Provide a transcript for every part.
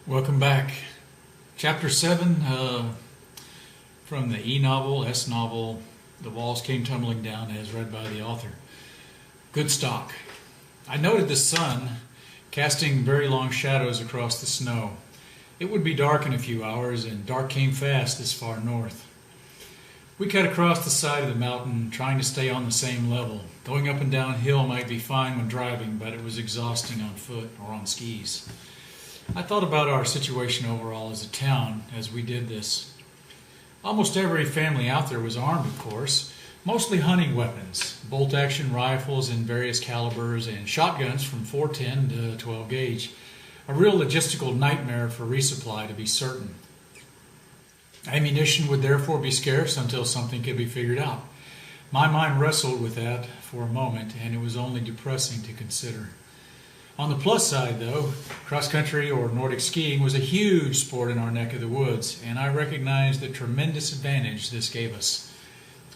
Welcome back. Chapter 7 from the E-novel, S-novel, The Walls Came Tumbling Down, as read by the author. Good stock. I noted the sun casting very long shadows across the snow. It would be dark in a few hours, and dark came fast this far north. We cut across the side of the mountain, trying to stay on the same level. Going up and down hill might be fine when driving, but it was exhausting on foot or on skis. I thought about our situation overall as a town as we did this. Almost every family out there was armed, of course, mostly hunting weapons, bolt-action rifles in various calibers, and shotguns from .410 to 12 gauge. A real logistical nightmare for resupply, to be certain. Ammunition would therefore be scarce until something could be figured out. My mind wrestled with that for a moment, and it was only depressing to consider. On the plus side, though, cross-country or Nordic skiing was a huge sport in our neck of the woods, and I recognized the tremendous advantage this gave us.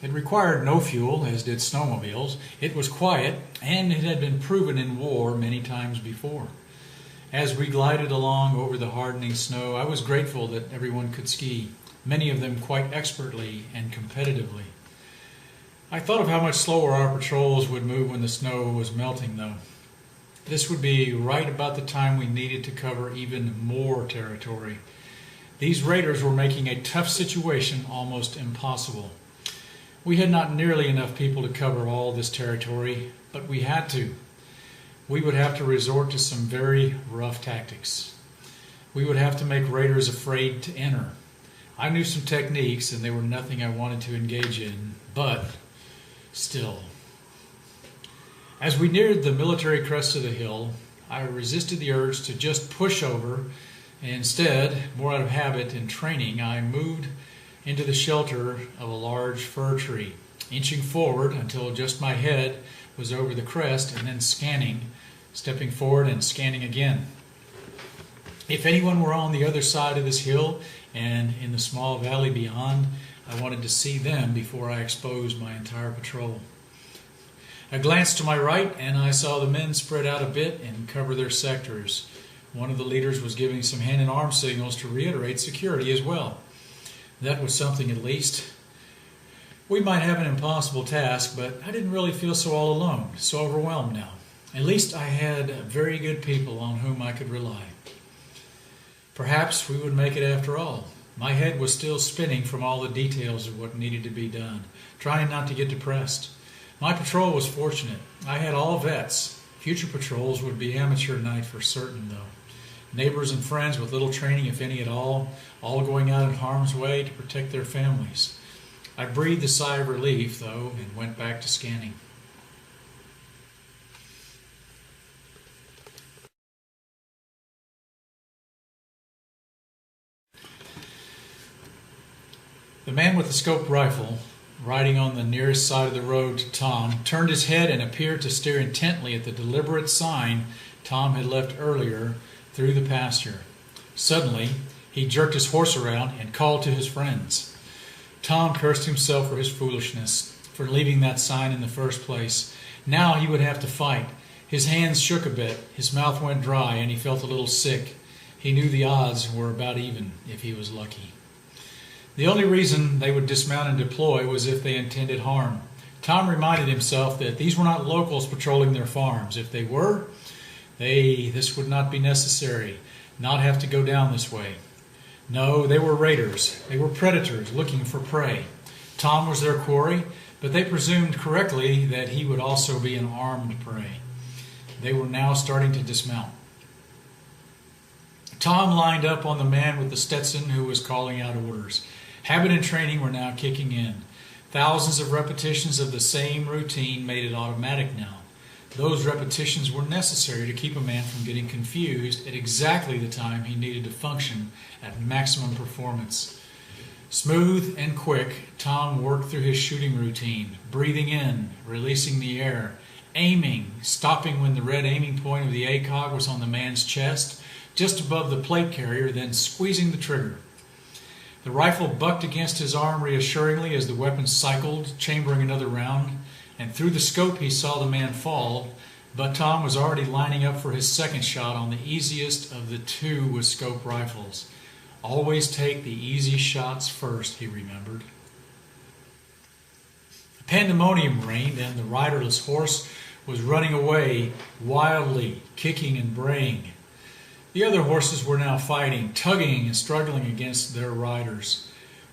It required no fuel, as did snowmobiles. It was quiet, and it had been proven in war many times before. As we glided along over the hardening snow, I was grateful that everyone could ski, many of them quite expertly and competitively. I thought of how much slower our patrols would move when the snow was melting, though. This would be right about the time we needed to cover even more territory. These raiders were making a tough situation almost impossible. We had not nearly enough people to cover all this territory, but we had to. We would have to resort to some very rough tactics. We would have to make raiders afraid to enter. I knew some techniques, and they were nothing I wanted to engage in, but still. As we neared the military crest of the hill, I resisted the urge to just push over. Instead, more out of habit and training, I moved into the shelter of a large fir tree, inching forward until just my head was over the crest, and then scanning, stepping forward and scanning again. If anyone were on the other side of this hill and in the small valley beyond, I wanted to see them before I exposed my entire patrol. I glanced to my right, and I saw the men spread out a bit and cover their sectors. One of the leaders was giving some hand and arm signals to reiterate security as well. That was something, at least. We might have an impossible task, but I didn't really feel so all alone, so overwhelmed now. At least I had very good people on whom I could rely. Perhaps we would make it after all. My head was still spinning from all the details of what needed to be done, trying not to get depressed. My patrol was fortunate. I had all vets. Future patrols would be amateur night for certain, though. Neighbors and friends with little training, if any at all going out in harm's way to protect their families. I breathed a sigh of relief, though, and went back to scanning. The man with the scoped rifle, riding on the nearest side of the road to Tom, turned his head and appeared to stare intently at the deliberate sign Tom had left earlier through the pasture. Suddenly, he jerked his horse around and called to his friends. Tom cursed himself for his foolishness, for leaving that sign in the first place. Now he would have to fight. His hands shook a bit, his mouth went dry, and he felt a little sick. He knew the odds were about even, if he was lucky. The only reason they would dismount and deploy was if they intended harm. Tom reminded himself that these were not locals patrolling their farms. If they were, this would not be necessary, not have to go down this way. No, they were raiders. They were predators looking for prey. Tom was their quarry, but they presumed correctly that he would also be an armed prey. They were now starting to dismount. Tom lined up on the man with the Stetson who was calling out orders. Habit and training were now kicking in. Thousands of repetitions of the same routine made it automatic now. Those repetitions were necessary to keep a man from getting confused at exactly the time he needed to function at maximum performance. Smooth and quick, Tom worked through his shooting routine, breathing in, releasing the air, aiming, stopping when the red aiming point of the ACOG was on the man's chest, just above the plate carrier, then squeezing the trigger. The rifle bucked against his arm reassuringly as the weapon cycled, chambering another round, and through the scope he saw the man fall, but Tom was already lining up for his second shot on the easiest of the two with scope rifles. Always take the easy shots first, he remembered. Pandemonium reigned, and the riderless horse was running away wildly, kicking and braying. The other horses were now fighting, tugging and struggling against their riders.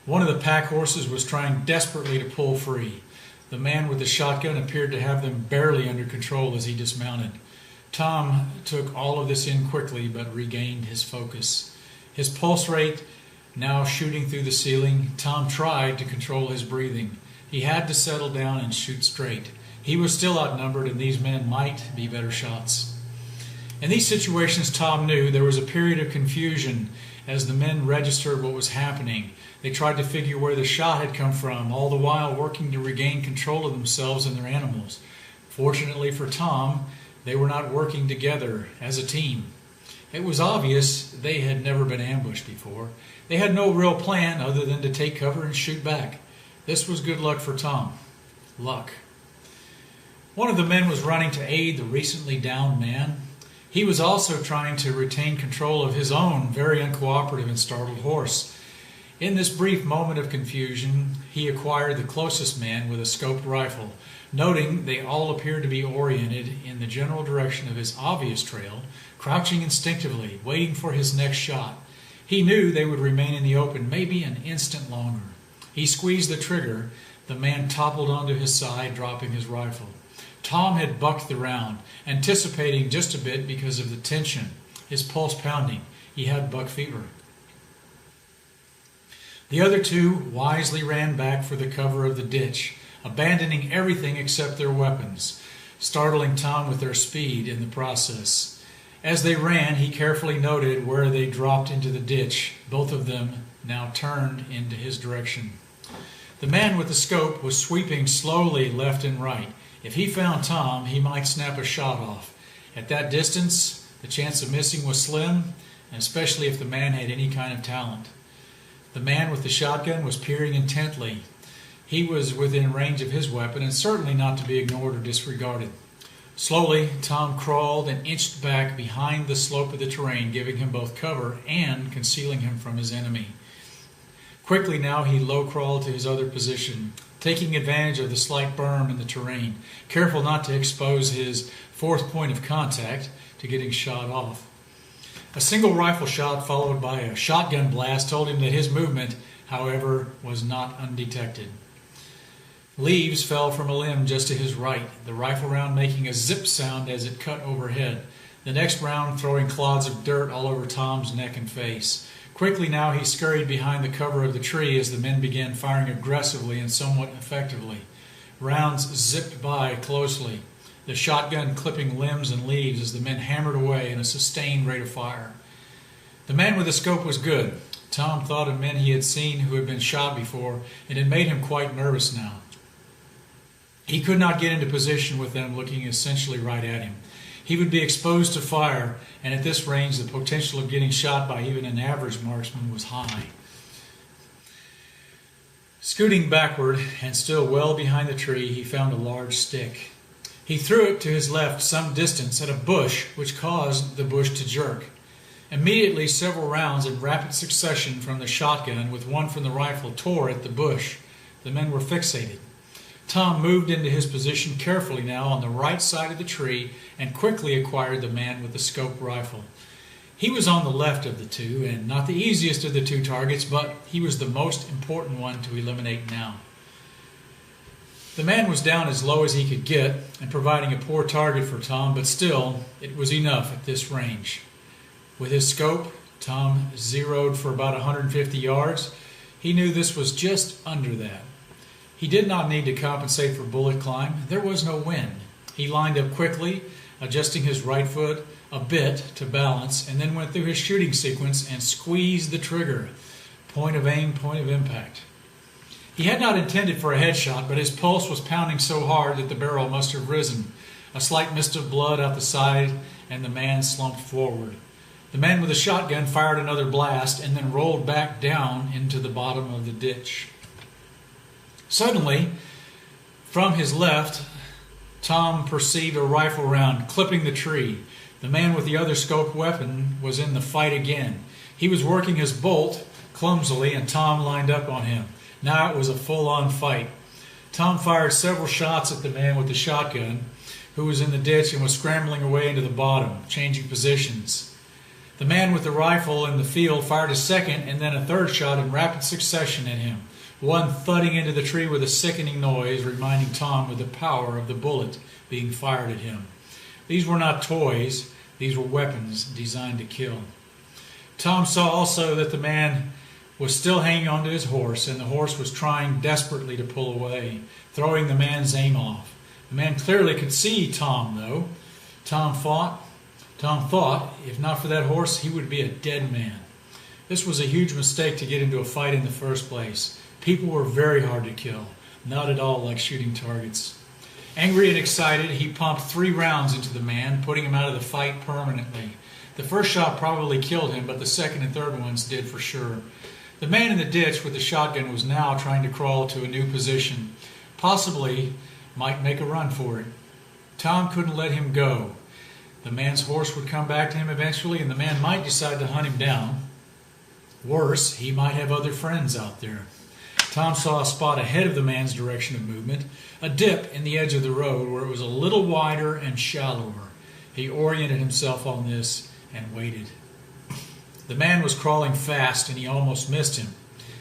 One of the pack horses was trying desperately to pull free. The man with the shotgun appeared to have them barely under control as he dismounted. Tom took all of this in quickly, but regained his focus. His pulse rate now shooting through the ceiling, Tom tried to control his breathing. He had to settle down and shoot straight. He was still outnumbered, and these men might be better shots. In these situations, Tom knew there was a period of confusion as the men registered what was happening. They tried to figure where the shot had come from, all the while working to regain control of themselves and their animals. Fortunately for Tom, they were not working together as a team. It was obvious they had never been ambushed before. They had no real plan other than to take cover and shoot back. This was good luck for Tom. Luck. One of the men was running to aid the recently downed man. He was also trying to retain control of his own very uncooperative and startled horse. In this brief moment of confusion, he acquired the closest man with a scoped rifle. Noting they all appeared to be oriented in the general direction of his obvious trail, crouching instinctively, waiting for his next shot. He knew they would remain in the open maybe an instant longer. He squeezed the trigger. The man toppled onto his side, dropping his rifle. Tom had bucked the round, anticipating just a bit because of the tension, his pulse pounding. He had buck fever. The other two wisely ran back for the cover of the ditch, abandoning everything except their weapons, startling Tom with their speed in the process. As they ran, he carefully noted where they dropped into the ditch. Both of them now turned into his direction. The man with the scope was sweeping slowly left and right. If he found Tom, he might snap a shot off. At that distance, the chance of missing was slim, and especially if the man had any kind of talent. The man with the shotgun was peering intently. He was within range of his weapon and certainly not to be ignored or disregarded. Slowly, Tom crawled and inched back behind the slope of the terrain, giving him both cover and concealing him from his enemy. Quickly now he low-crawled to his other position, taking advantage of the slight berm in the terrain, careful not to expose his fourth point of contact to getting shot off. A single rifle shot followed by a shotgun blast told him that his movement, however, was not undetected. Leaves fell from a limb just to his right, the rifle round making a zip sound as it cut overhead, the next round throwing clods of dirt all over Tom's neck and face. Quickly now he scurried behind the cover of the tree as the men began firing aggressively and somewhat effectively. Rounds zipped by closely, the shotgun clipping limbs and leaves as the men hammered away in a sustained rate of fire. The man with the scope was good. Tom thought of men he had seen who had been shot before, and it made him quite nervous now. He could not get into position with them looking essentially right at him. He would be exposed to fire, and at this range the potential of getting shot by even an average marksman was high. Scooting backward and still well behind the tree, he found a large stick. He threw it to his left some distance at a bush, which caused the bush to jerk. Immediately several rounds in rapid succession from the shotgun with one from the rifle tore at the bush. The men were fixated. Tom moved into his position carefully now on the right side of the tree and quickly acquired the man with the scoped rifle. He was on the left of the two and not the easiest of the two targets, but he was the most important one to eliminate now. The man was down as low as he could get and providing a poor target for Tom, but still it was enough at this range. With his scope, Tom zeroed for about 150 yards. He knew this was just under that. He did not need to compensate for bullet climb. There was no wind. He lined up quickly, adjusting his right foot a bit to balance, and then went through his shooting sequence and squeezed the trigger. Point of aim, point of impact. He had not intended for a headshot, but his pulse was pounding so hard that the barrel must have risen. A slight mist of blood out the side, and the man slumped forward. The man with the shotgun fired another blast and then rolled back down into the bottom of the ditch. Suddenly, from his left, Tom perceived a rifle round clipping the tree. The man with the other scoped weapon was in the fight again. He was working his bolt clumsily, and Tom lined up on him. Now it was a full-on fight. Tom fired several shots at the man with the shotgun, who was in the ditch and was scrambling away into the bottom, changing positions. The man with the rifle in the field fired a second and then a third shot in rapid succession at him, one thudding into the tree with a sickening noise, reminding Tom of the power of the bullet being fired at him. These were not toys, these were weapons designed to kill. Tom saw also that the man was still hanging onto his horse, and the horse was trying desperately to pull away, throwing the man's aim off. The man clearly could see Tom, though. Tom thought, if not for that horse, he would be a dead man. This was a huge mistake to get into a fight in the first place. People were very hard to kill, not at all like shooting targets. Angry and excited, he pumped 3 rounds into the man, putting him out of the fight permanently. The first shot probably killed him, but the second and third ones did for sure. The man in the ditch with the shotgun was now trying to crawl to a new position, possibly might make a run for it. Tom couldn't let him go. The man's horse would come back to him eventually, and the man might decide to hunt him down. Worse, he might have other friends out there. Tom saw a spot ahead of the man's direction of movement, a dip in the edge of the road where it was a little wider and shallower. He oriented himself on this and waited. The man was crawling fast, and he almost missed him.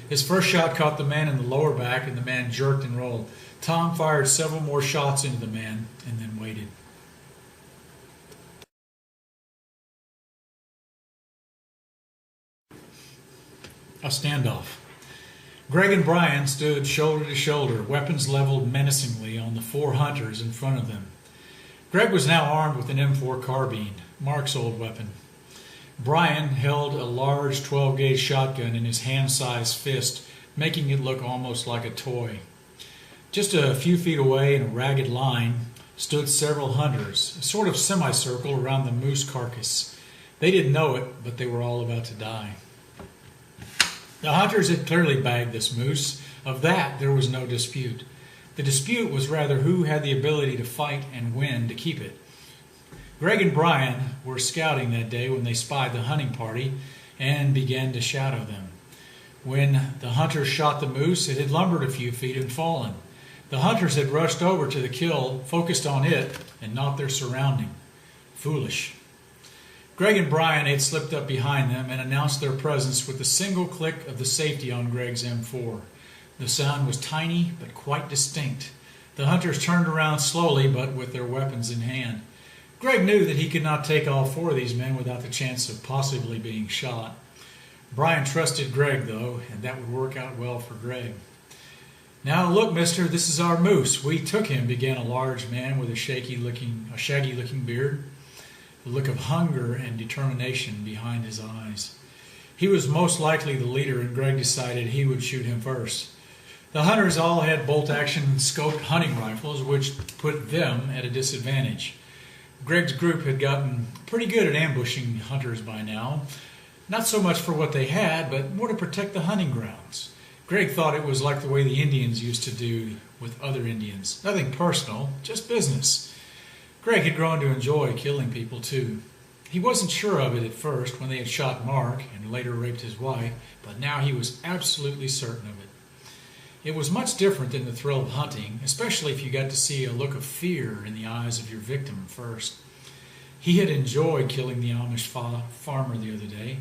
His first shot caught the man in the lower back, and the man jerked and rolled. Tom fired several more shots into the man and then waited. A standoff. Greg and Brian stood shoulder to shoulder, weapons leveled menacingly on the 4 hunters in front of them. Greg was now armed with an M4 carbine, Mark's old weapon. Brian held a large 12-gauge shotgun in his hand-sized fist, making it look almost like a toy. Just a few feet away in a ragged line stood several hunters, a sort of semicircle around the moose carcass. They didn't know it, but they were all about to die. The hunters had clearly bagged this moose. Of that, there was no dispute. The dispute was rather who had the ability to fight and win to keep it. Greg and Brian were scouting that day when they spied the hunting party and began to shadow them. When the hunters shot the moose, it had lumbered a few feet and fallen. The hunters had rushed over to the kill, focused on it and not their surrounding. Foolish. Greg and Brian had slipped up behind them and announced their presence with a single click of the safety on Greg's M4. The sound was tiny but quite distinct. The hunters turned around slowly but with their weapons in hand. Greg knew that he could not take all 4 of these men without the chance of possibly being shot. Brian trusted Greg, though, and that would work out well for Greg. "Now look, mister, this is our moose. We took him," began a large man with a shaggy-looking beard, the look of hunger and determination behind his eyes. He was most likely the leader, and Greg decided he would shoot him first. The hunters all had bolt-action scoped hunting rifles, which put them at a disadvantage. Greg's group had gotten pretty good at ambushing hunters by now, not so much for what they had, but more to protect the hunting grounds. Greg thought it was like the way the Indians used to do with other Indians. Nothing personal, just business. Greg had grown to enjoy killing people, too. He wasn't sure of it at first when they had shot Mark and later raped his wife, but now he was absolutely certain of it. It was much different than the thrill of hunting, especially if you got to see a look of fear in the eyes of your victim first. He had enjoyed killing the Amish farmer the other day.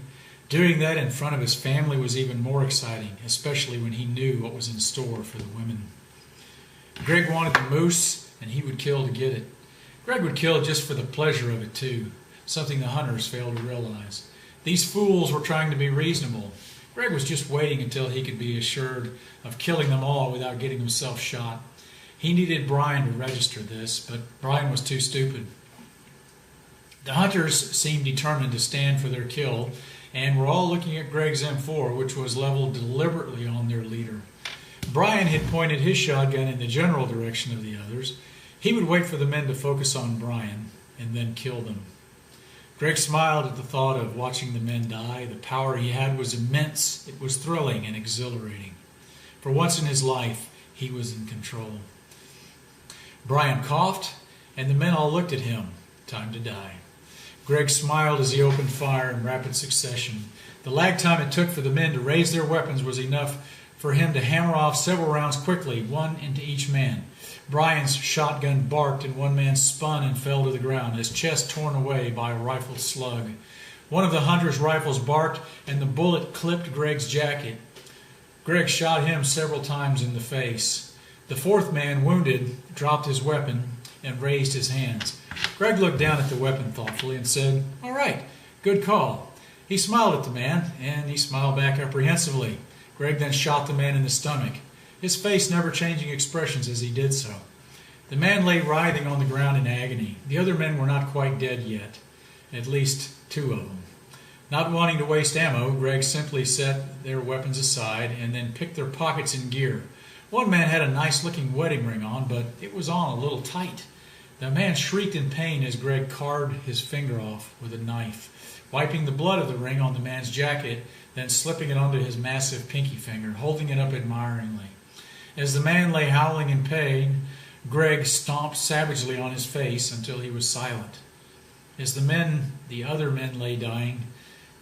Doing that in front of his family was even more exciting, especially when he knew what was in store for the women. Greg wanted the moose, and he would kill to get it. Greg would kill just for the pleasure of it, too, something the hunters failed to realize. These fools were trying to be reasonable. Greg was just waiting until he could be assured of killing them all without getting himself shot. He needed Brian to register this, but Brian was too stupid. The hunters seemed determined to stand for their kill, and were all looking at Greg's M4, which was leveled deliberately on their leader. Brian had pointed his shotgun in the general direction of the others. He would wait for the men to focus on Brian and then kill them. Greg smiled at the thought of watching the men die. The power he had was immense. It was thrilling and exhilarating. For once in his life, he was in control. Brian coughed and the men all looked at him. Time to die. Greg smiled as he opened fire in rapid succession. The lag time it took for the men to raise their weapons was enough for him to hammer off several rounds quickly, one into each man. Brian's shotgun barked, and one man spun and fell to the ground, his chest torn away by a rifle slug. One of the hunter's rifles barked, and the bullet clipped Greg's jacket. Greg shot him several times in the face. The fourth man, wounded, dropped his weapon and raised his hands. Greg looked down at the weapon thoughtfully and said, "All right, good call." He smiled at the man, and he smiled back apprehensively. Greg then shot the man in the stomach, his face never changing expressions as he did so. The man lay writhing on the ground in agony. The other men were not quite dead yet, at least two of them. Not wanting to waste ammo, Greg simply set their weapons aside and then picked their pockets in gear. One man had a nice-looking wedding ring on, but it was on a little tight. The man shrieked in pain as Greg carved his finger off with a knife, wiping the blood of the ring on the man's jacket, then slipping it onto his massive pinky finger, holding it up admiringly. As the man lay howling in pain, Greg stomped savagely on his face until he was silent. As the other men lay dying,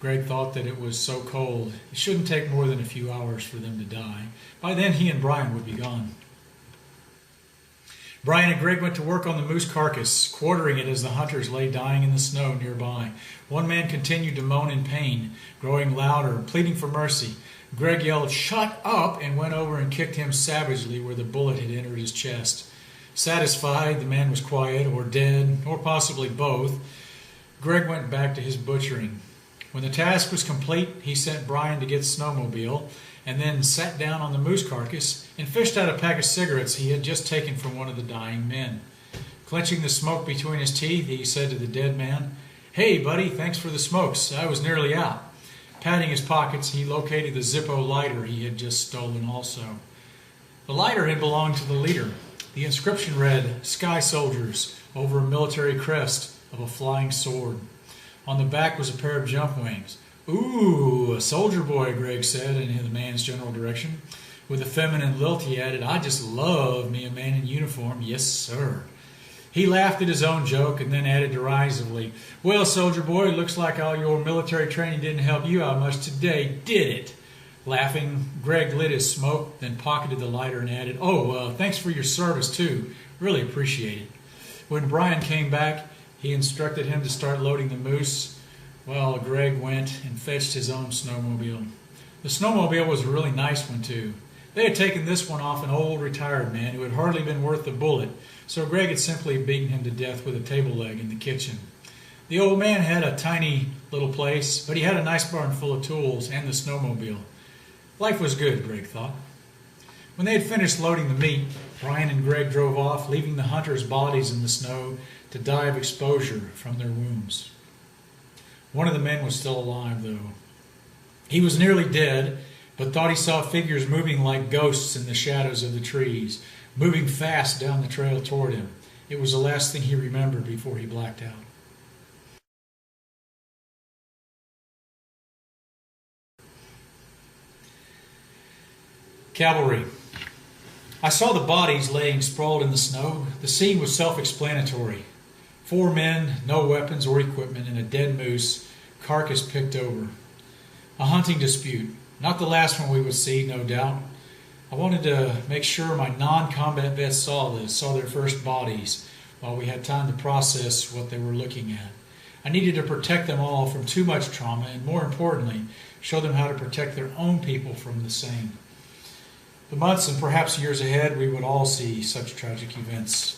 Greg thought that it was so cold, it shouldn't take more than a few hours for them to die. By then, he and Brian would be gone. Brian and Greg went to work on the moose carcass, quartering it as the hunters lay dying in the snow nearby. One man continued to moan in pain, growing louder, pleading for mercy. Greg yelled, "Shut up!" and went over and kicked him savagely where the bullet had entered his chest. Satisfied the man was quiet, or dead, or possibly both, Greg went back to his butchering. When the task was complete, he sent Brian to get the snowmobile, and then sat down on the moose carcass and fished out a pack of cigarettes he had just taken from one of the dying men. Clenching the smoke between his teeth, he said to the dead man, "Hey, buddy, thanks for the smokes. I was nearly out." Patting his pockets, he located the Zippo lighter he had just stolen also. The lighter had belonged to the leader. The inscription read, "Sky Soldiers," over a military crest of a flying sword. On the back was a pair of jump wings. "Ooh, a soldier boy," Greg said in the man's general direction. With a feminine lilt, he added, "I just love me a man in uniform, yes sir." He laughed at his own joke and then added derisively, "Well, soldier boy, looks like all your military training didn't help you out much today, did it?" Laughing, Greg lit his smoke, then pocketed the lighter and added, "Thanks for your service too. Really appreciate it." When Brian came back, he instructed him to start loading the moose, while Greg went and fetched his own snowmobile. The snowmobile was a really nice one too. They had taken this one off an old retired man who had hardly been worth the bullet, so Greg had simply beaten him to death with a table leg in the kitchen. The old man had a tiny little place, but he had a nice barn full of tools and the snowmobile. Life was good, Greg thought. When they had finished loading the meat, Brian and Greg drove off, leaving the hunters' bodies in the snow to die of exposure from their wounds. One of the men was still alive, though. He was nearly dead, but thought he saw figures moving like ghosts in the shadows of the trees, moving fast down the trail toward him. It was the last thing he remembered before he blacked out. Cavalry. I saw the bodies laying sprawled in the snow. The scene was self-explanatory. 4 men, no weapons or equipment, and a dead moose, carcass picked over. A hunting dispute. Not the last one we would see, no doubt. I wanted to make sure my non-combat vets saw their first bodies, while we had time to process what they were looking at. I needed to protect them all from too much trauma, and more importantly, show them how to protect their own people from the same. The months and perhaps years ahead, we would all see such tragic events.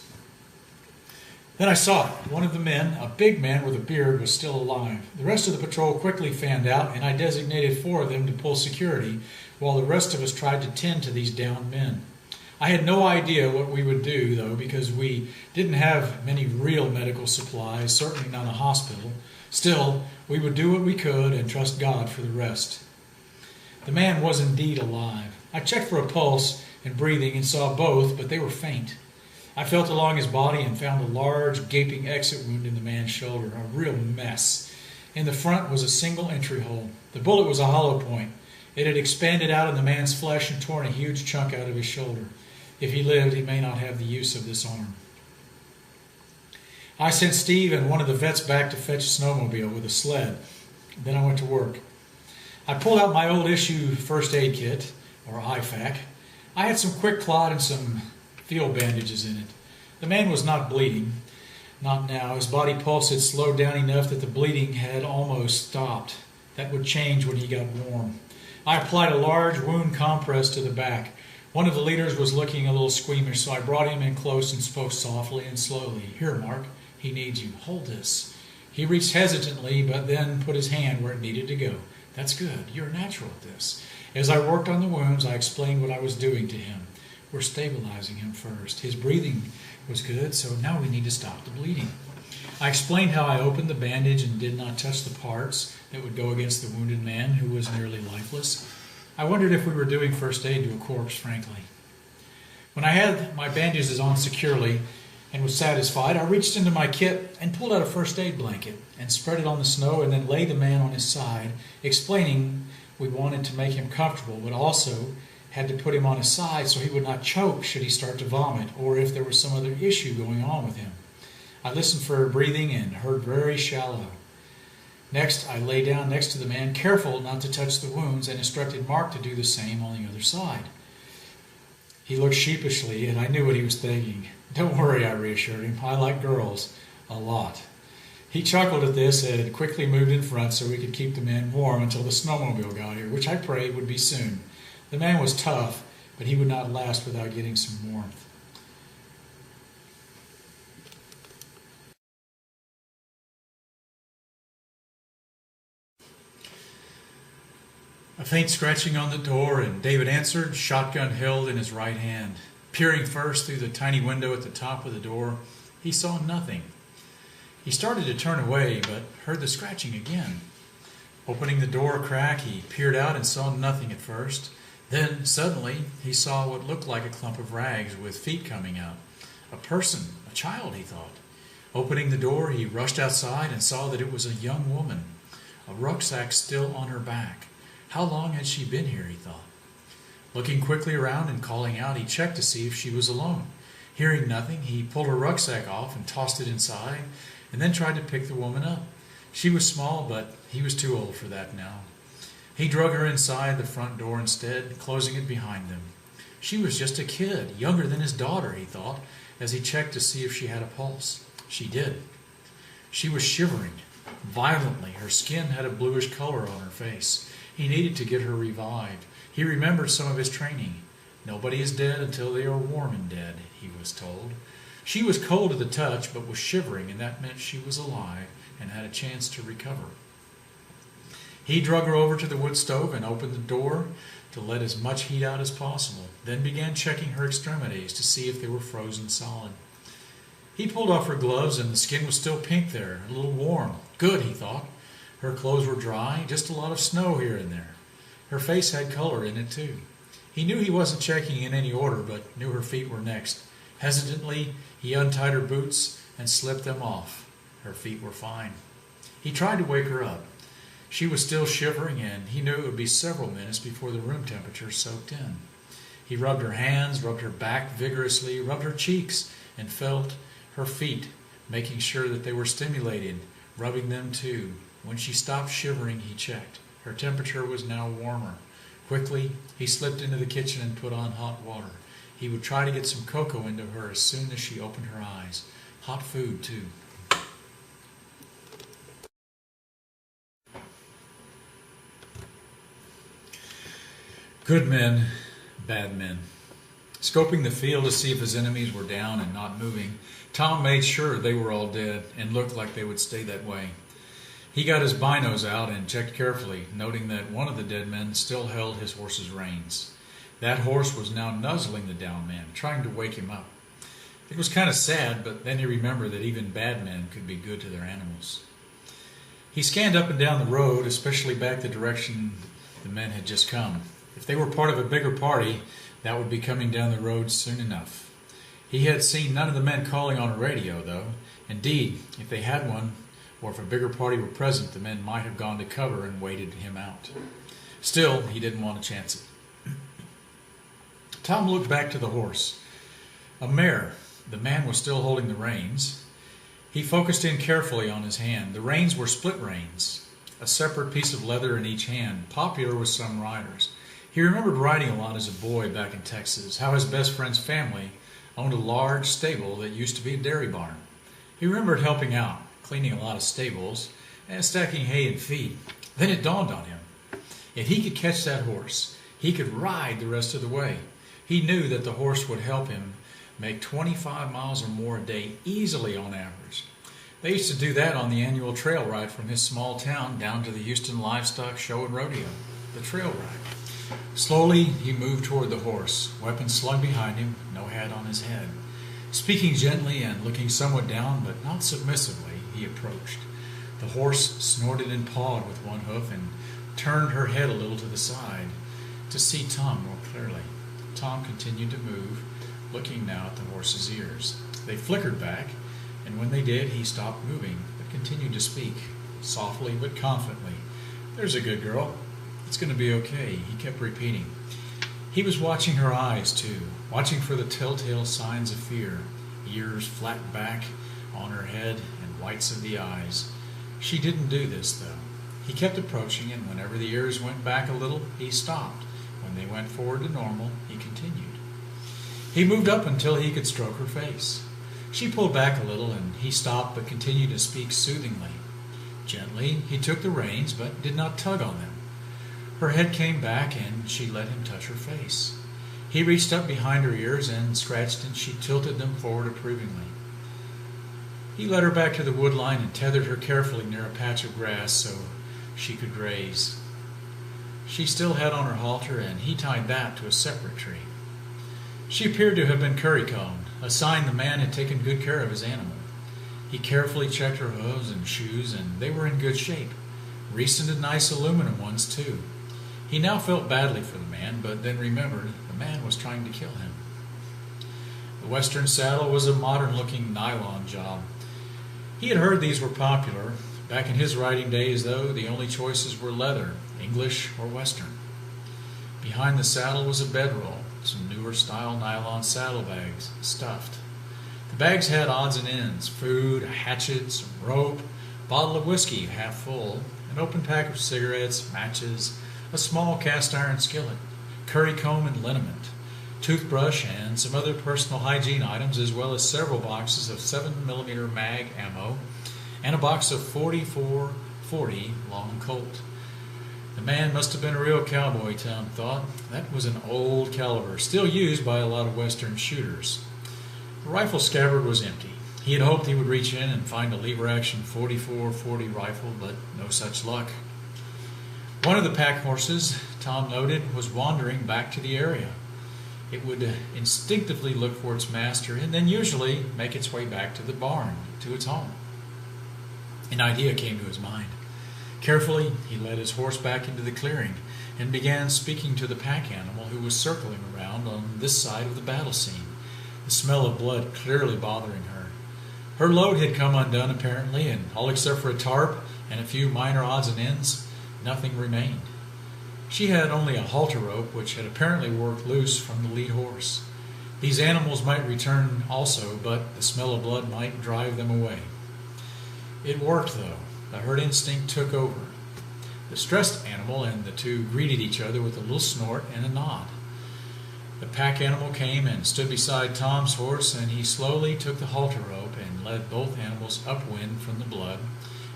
Then I saw it. One of the men, a big man with a beard, was still alive. The rest of the patrol quickly fanned out, and I designated 4 of them to pull security, while the rest of us tried to tend to these downed men. I had no idea what we would do, though, because we didn't have many real medical supplies, certainly not a hospital. Still, we would do what we could and trust God for the rest. The man was indeed alive. I checked for a pulse and breathing and saw both, but they were faint. I felt along his body and found a large, gaping exit wound in the man's shoulder, a real mess. In the front was a single entry hole. The bullet was a hollow point. It had expanded out in the man's flesh and torn a huge chunk out of his shoulder. If he lived, he may not have the use of this arm. I sent Steve and one of the vets back to fetch a snowmobile with a sled. Then I went to work. I pulled out my old issue first aid kit, or IFAC. I had some quick clot and some field bandages in it. The man was not bleeding. Not now. His body pulse had slowed down enough that the bleeding had almost stopped. That would change when he got warm. I applied a large wound compress to the back. One of the leaders was looking a little squeamish, so I brought him in close and spoke softly and slowly. "Here, Mark, he needs you. Hold this." He reached hesitantly, but then put his hand where it needed to go. "That's good. You're natural at this." As I worked on the wounds, I explained what I was doing to him. "We're stabilizing him first. His breathing was good, so now we need to stop the bleeding." I explained how I opened the bandage and did not touch the parts that would go against the wounded man who was nearly lifeless. I wondered if we were doing first aid to a corpse, frankly. When I had my bandages on securely and was satisfied, I reached into my kit and pulled out a first aid blanket and spread it on the snow and then laid the man on his side, explaining we wanted to make him comfortable, but also had to put him on his side so he would not choke should he start to vomit or if there was some other issue going on with him. I listened for breathing and heard very shallow. Next, I lay down next to the man, careful not to touch the wounds, and instructed Mark to do the same on the other side. He looked sheepishly, and I knew what he was thinking. "Don't worry," I reassured him. "I like girls a lot." He chuckled at this and had quickly moved in front so we could keep the men warm until the snowmobile got here, which I prayed would be soon. The man was tough, but he would not last without getting some warmth. A faint scratching on the door, and David answered, shotgun held in his right hand. Peering first through the tiny window at the top of the door, he saw nothing. He started to turn away, but heard the scratching again. Opening the door a crack, he peered out and saw nothing at first. Then, suddenly, he saw what looked like a clump of rags with feet coming out. A person, a child, he thought. Opening the door, he rushed outside and saw that it was a young woman, a rucksack still on her back. How long had she been here, he thought. Looking quickly around and calling out, he checked to see if she was alone. Hearing nothing, he pulled her rucksack off and tossed it inside, and then tried to pick the woman up. She was small, but he was too old for that now. He drug her inside the front door instead, closing it behind them. She was just a kid, younger than his daughter, he thought, as he checked to see if she had a pulse. She did. She was shivering violently. Her skin had a bluish color on her face. He needed to get her revived. He remembered some of his training. Nobody is dead until they are warm and dead, he was told. She was cold to the touch, but was shivering, and that meant she was alive and had a chance to recover. He drug her over to the wood stove and opened the door to let as much heat out as possible, then began checking her extremities to see if they were frozen solid. He pulled off her gloves, and the skin was still pink there, a little warm. Good, he thought. Her clothes were dry, just a lot of snow here and there. Her face had color in it, too. He knew he wasn't checking in any order, but knew her feet were next. Hesitantly, he untied her boots and slipped them off. Her feet were fine. He tried to wake her up. She was still shivering, and he knew it would be several minutes before the room temperature soaked in. He rubbed her hands, rubbed her back vigorously, rubbed her cheeks, and felt her feet, making sure that they were stimulated, rubbing them too. When she stopped shivering, he checked. Her temperature was now warmer. Quickly, he slipped into the kitchen and put on hot water. He would try to get some cocoa into her as soon as she opened her eyes. Hot food, too. Good men, bad men. Scoping the field to see if his enemies were down and not moving, Tom made sure they were all dead and looked like they would stay that way. He got his binos out and checked carefully, noting that one of the dead men still held his horse's reins. That horse was now nuzzling the down man, trying to wake him up. It was kind of sad, but then he remembered that even bad men could be good to their animals. He scanned up and down the road, especially back the direction the men had just come. If they were part of a bigger party, that would be coming down the road soon enough. He had seen none of the men calling on a radio, though. Indeed, if they had one, or if a bigger party were present, the men might have gone to cover and waited him out. Still, he didn't want to chance it. Tom looked back to the horse. A mare. The man was still holding the reins. He focused in carefully on his hand. The reins were split reins, a separate piece of leather in each hand, popular with some riders. He remembered riding a lot as a boy back in Texas, how his best friend's family owned a large stable that used to be a dairy barn. He remembered helping out, cleaning a lot of stables, and stacking hay and feed. Then it dawned on him. If he could catch that horse, he could ride the rest of the way. He knew that the horse would help him make 25 miles or more a day easily on average. They used to do that on the annual trail ride from his small town down to the Houston Livestock Show and Rodeo, the trail ride. Slowly, he moved toward the horse, weapon slung behind him, no hat on his head. Speaking gently and looking somewhat down, but not submissively, he approached. The horse snorted and pawed with one hoof and turned her head a little to the side to see Tom more clearly. Tom continued to move, looking now at the horse's ears. They flickered back, and when they did, he stopped moving, but continued to speak, softly but confidently. "There's a good girl. It's going to be okay," he kept repeating. He was watching her eyes, too, watching for the telltale signs of fear, ears flat back on her head and whites of the eyes. She didn't do this, though. He kept approaching, and whenever the ears went back a little, he stopped. When they went forward to normal, he continued. He moved up until he could stroke her face. She pulled back a little, and he stopped but continued to speak soothingly. Gently, he took the reins, but did not tug on them. Her head came back, and she let him touch her face. He reached up behind her ears and scratched, and she tilted them forward approvingly. He led her back to the wood line and tethered her carefully near a patch of grass so she could graze. She still had on her halter, and he tied that to a separate tree. She appeared to have been currycombed, a sign the man had taken good care of his animal. He carefully checked her hooves and shoes, and they were in good shape. Recent nice aluminum ones, too. He now felt badly for the man, but then remembered the man was trying to kill him. The Western saddle was a modern-looking nylon job. He had heard these were popular. Back in his riding days, though, the only choices were leather, English or Western. Behind the saddle was a bedroll, some newer-style nylon saddlebags, stuffed. The bags had odds and ends, food, a hatchet, some rope, a bottle of whiskey half full, an open pack of cigarettes, matches, a small cast-iron skillet, curry comb and liniment, toothbrush, and some other personal hygiene items, as well as several boxes of 7mm mag ammo and a box of 44-40 long Colt. The man must have been a real cowboy, Tom thought. That was an old caliber, still used by a lot of Western shooters. The rifle scabbard was empty. He had hoped he would reach in and find a lever-action 44-40 rifle, but no such luck. One of the pack horses, Tom noted, was wandering back to the area. It would instinctively look for its master and then usually make its way back to the barn, to its home. An idea came to his mind. Carefully, he led his horse back into the clearing and began speaking to the pack animal who was circling around on this side of the battle scene, the smell of blood clearly bothering her. Her load had come undone, apparently, and all except for a tarp and a few minor odds and ends, nothing remained. She had only a halter rope, which had apparently worked loose from the lead horse. These animals might return also, but the smell of blood might drive them away. It worked, though. The herd instinct took over. The stressed animal and the two greeted each other with a little snort and a nod. The pack animal came and stood beside Tom's horse, and he slowly took the halter rope and led both animals upwind from the blood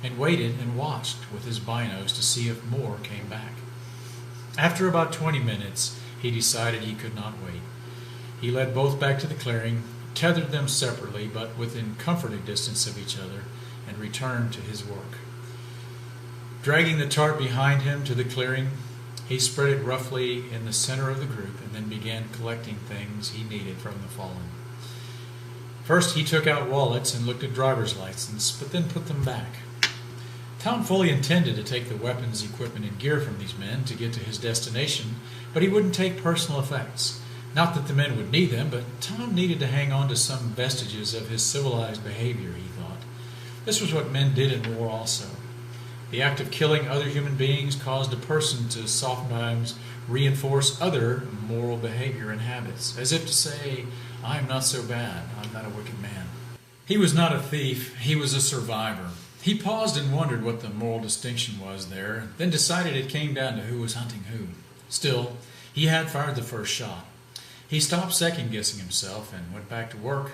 and waited and watched with his binos to see if more came back. After about 20 minutes, he decided he could not wait. He led both back to the clearing, tethered them separately but within comforting distance of each other, and returned to his work. Dragging the tarp behind him to the clearing, he spread it roughly in the center of the group and then began collecting things he needed from the fallen. First, he took out wallets and looked at driver's license, but then put them back. Tom fully intended to take the weapons, equipment, and gear from these men to get to his destination, but he wouldn't take personal effects. Not that the men would need them, but Tom needed to hang on to some vestiges of his civilized behavior, he thought. This was what men did in war also. The act of killing other human beings caused a person to sometimes reinforce other moral behavior and habits, as if to say, "I am not so bad, I'm not a wicked man." He was not a thief, he was a survivor. He paused and wondered what the moral distinction was there, then decided it came down to who was hunting who. Still, he had fired the first shot. He stopped second-guessing himself and went back to work.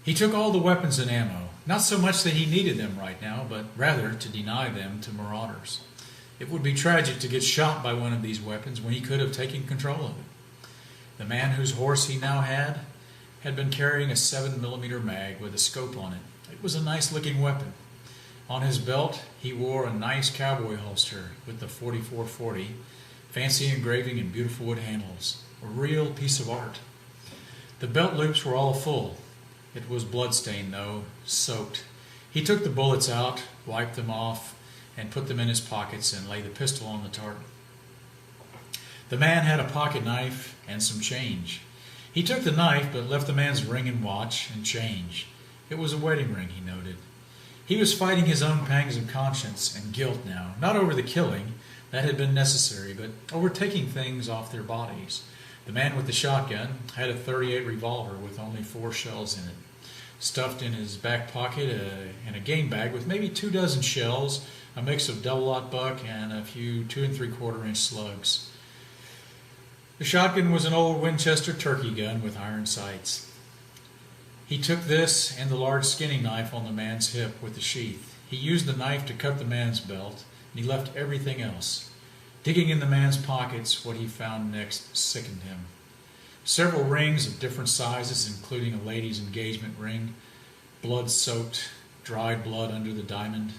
He took all the weapons and ammo, not so much that he needed them right now, but rather to deny them to marauders. It would be tragic to get shot by one of these weapons when he could have taken control of it. The man whose horse he now had been carrying a 7mm mag with a scope on it. It was a nice-looking weapon. On his belt, he wore a nice cowboy holster with the 4440, fancy engraving and beautiful wood handles. A real piece of art. The belt loops were all full. It was bloodstained, though, soaked. He took the bullets out, wiped them off, and put them in his pockets and laid the pistol on the tarp. The man had a pocket knife and some change. He took the knife, but left the man's ring and watch and change. It was a wedding ring, he noted. He was fighting his own pangs of conscience and guilt now, not over the killing, that had been necessary, but over taking things off their bodies. The man with the shotgun had a .38 revolver with only 4 shells in it, stuffed in his back pocket in a game bag with maybe 24 shells, a mix of double-aught buck and a few 2 3/4-inch slugs. The shotgun was an old Winchester turkey gun with iron sights. He took this and the large skinning knife on the man's hip with the sheath. He used the knife to cut the man's belt, and he left everything else. Digging in the man's pockets, what he found next sickened him. Several rings of different sizes, including a lady's engagement ring, blood-soaked, dried blood under the diamond.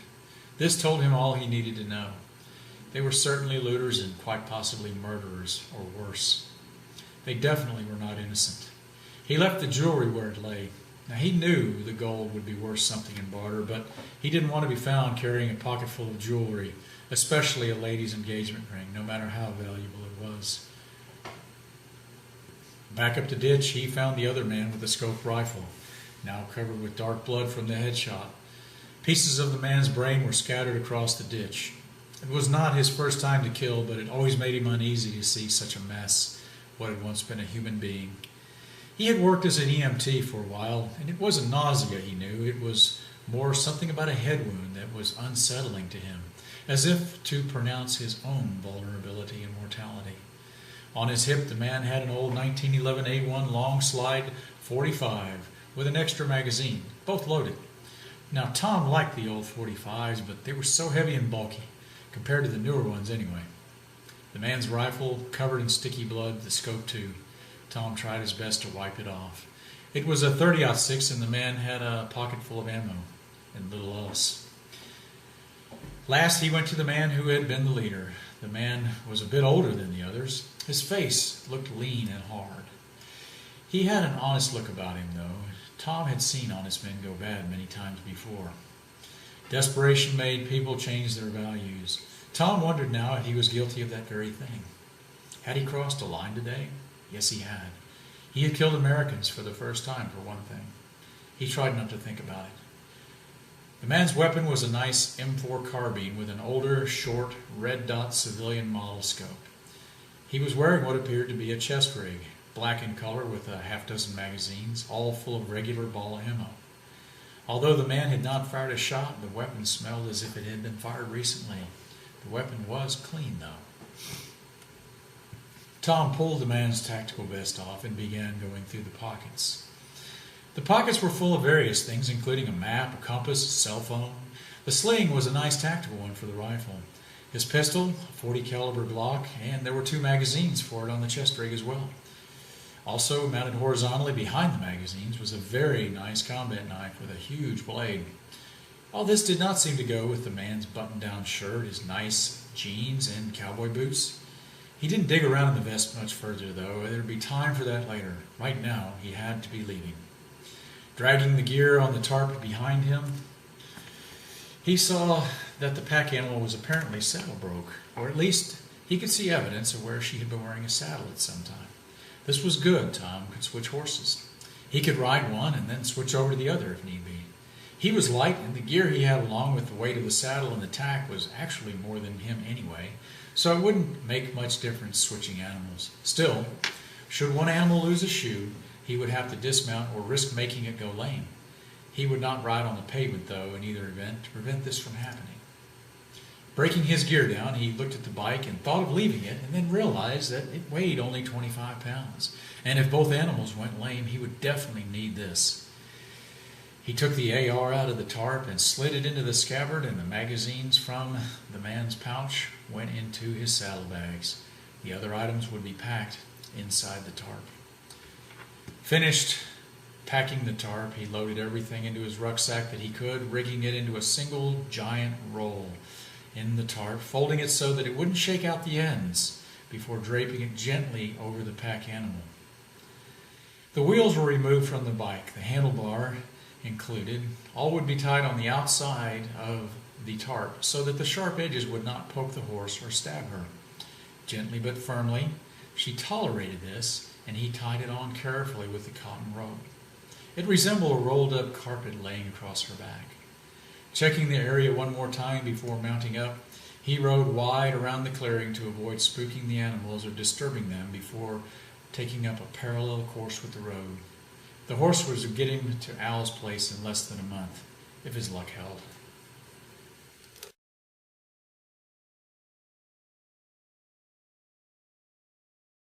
This told him all he needed to know. They were certainly looters and quite possibly murderers, or worse. They definitely were not innocent. He left the jewelry where it lay. Now he knew the gold would be worth something in barter, but he didn't want to be found carrying a pocket full of jewelry, especially a lady's engagement ring, no matter how valuable it was. Back up the ditch, he found the other man with a scoped rifle, now covered with dark blood from the headshot. Pieces of the man's brain were scattered across the ditch. It was not his first time to kill, but it always made him uneasy to see such a mess, what had once been a human being. He had worked as an EMT for a while, and it wasn't nausea he knew. It was more something about a head wound that was unsettling to him, as if to pronounce his own vulnerability and mortality. On his hip, the man had an old 1911 A1 long slide .45 with an extra magazine, both loaded. Now, Tom liked the old .45s, but they were so heavy and bulky, compared to the newer ones anyway. The man's rifle covered in sticky blood, the scope too. Tom tried his best to wipe it off. It was a .30-06, and the man had a pocket full of ammo and little else. Last, he went to the man who had been the leader. The man was a bit older than the others. His face looked lean and hard. He had an honest look about him, though. Tom had seen honest men go bad many times before. Desperation made people change their values. Tom wondered now if he was guilty of that very thing. Had he crossed a line today? Yes, he had. He had killed Americans for the first time, for one thing. He tried not to think about it. The man's weapon was a nice M4 carbine with an older, short, red dot civilian model scope. He was wearing what appeared to be a chest rig, black in color with a half-dozen magazines, all full of regular ball ammo. Although the man had not fired a shot, the weapon smelled as if it had been fired recently. The weapon was clean, though. Tom pulled the man's tactical vest off and began going through the pockets. The pockets were full of various things, including a map, a compass, a cell phone. The sling was a nice tactical one for the rifle. His pistol, a .40 caliber Glock, and there were 2 magazines for it on the chest rig as well. Also, mounted horizontally behind the magazines was a very nice combat knife with a huge blade. All this did not seem to go with the man's button-down shirt, his nice jeans, and cowboy boots. He didn't dig around in the vest much further, though. There'd be time for that later. Right now, he had to be leaving. Dragging the gear on the tarp behind him, he saw that the pack animal was apparently saddle broke, or at least he could see evidence of where she had been wearing a saddle at some time. This was good. Tom could switch horses. He could ride one and then switch over to the other if need be. He was light, and the gear he had along with the weight of the saddle and the tack was actually more than him anyway, so it wouldn't make much difference switching animals. Still, should one animal lose a shoe, he would have to dismount or risk making it go lame. He would not ride on the pavement, though, in either event, to prevent this from happening. Breaking his gear down, he looked at the bike and thought of leaving it, and then realized that it weighed only 25 pounds. And if both animals went lame, he would definitely need this. He took the AR out of the tarp and slid it into the scabbard, and the magazines from the man's pouch went into his saddlebags. The other items would be packed inside the tarp. Finished packing the tarp, he loaded everything into his rucksack that he could, rigging it into a single giant roll in the tarp, folding it so that it wouldn't shake out the ends before draping it gently over the pack animal. The wheels were removed from the bike, the handlebar included. All would be tied on the outside of the tarp so that the sharp edges would not poke the horse or stab her. Gently but firmly, she tolerated this, and he tied it on carefully with the cotton rope. It resembled a rolled-up carpet laying across her back. Checking the area one more time before mounting up, he rode wide around the clearing to avoid spooking the animals or disturbing them before taking up a parallel course with the road. The horse was getting to Al's place in less than a month, if his luck held.